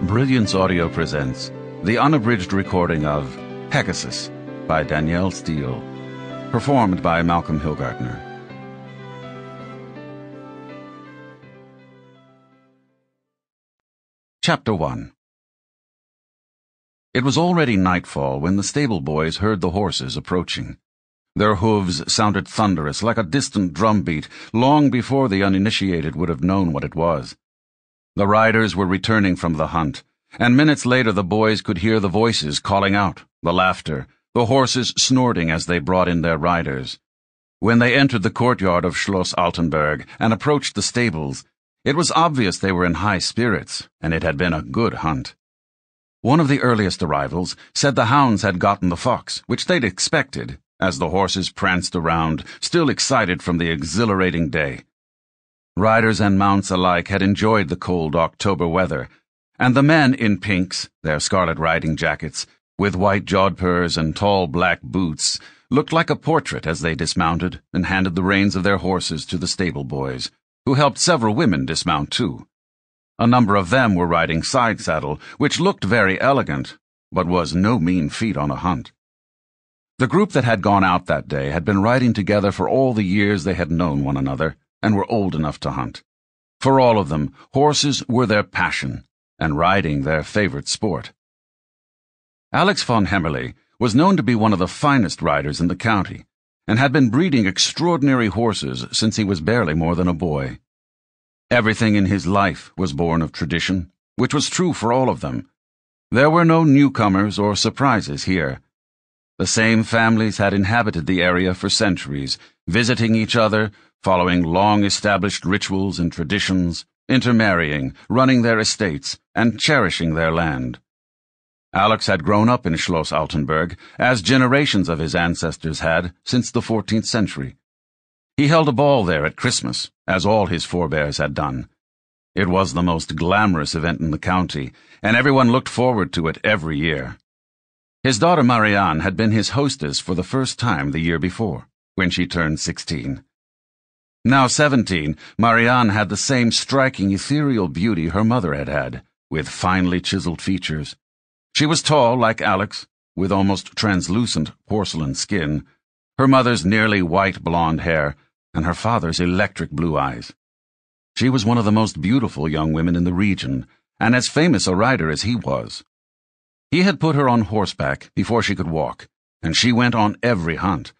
Brilliance Audio presents the unabridged recording of Pegasus by Danielle Steele, performed by Malcolm Hillgartner. Chapter 1. It was already nightfall when the stable boys heard the horses approaching. Their hooves sounded thunderous, like a distant drumbeat, long before the uninitiated would have known what it was. The riders were returning from the hunt, and minutes later the boys could hear the voices calling out, the laughter, the horses snorting as they brought in their riders. When they entered the courtyard of Schloss Altenburg and approached the stables, it was obvious they were in high spirits, and it had been a good hunt. One of the earliest arrivals said the hounds had gotten the fox, which they'd expected, as the horses pranced around, still excited from the exhilarating day. Riders and mounts alike had enjoyed the cold October weather, and the men in pinks, their scarlet riding jackets, with white jodhpurs and tall black boots, looked like a portrait as they dismounted and handed the reins of their horses to the stable boys, who helped several women dismount too. A number of them were riding side saddle, which looked very elegant, but was no mean feat on a hunt. The group that had gone out that day had been riding together for all the years they had known one another, and were old enough to hunt. For all of them, horses were their passion, and riding their favorite sport. Alex von Hemmerle was known to be one of the finest riders in the county, and had been breeding extraordinary horses since he was barely more than a boy. Everything in his life was born of tradition, which was true for all of them. There were no newcomers or surprises here. The same families had inhabited the area for centuries, visiting each other, following long-established rituals and traditions, intermarrying, running their estates, and cherishing their land. Alex had grown up in Schloss Altenburg, as generations of his ancestors had since the 14th century. He held a ball there at Christmas, as all his forebears had done. It was the most glamorous event in the county, and everyone looked forward to it every year. His daughter Marianne had been his hostess for the first time the year before, when she turned 16. Now 17, Marianne had the same striking ethereal beauty her mother had had, with finely chiseled features. She was tall, like Alex, with almost translucent porcelain skin, her mother's nearly white blonde hair, and her father's electric blue eyes. She was one of the most beautiful young women in the region, and as famous a rider as he was. He had put her on horseback before she could walk, and she went on every hunt,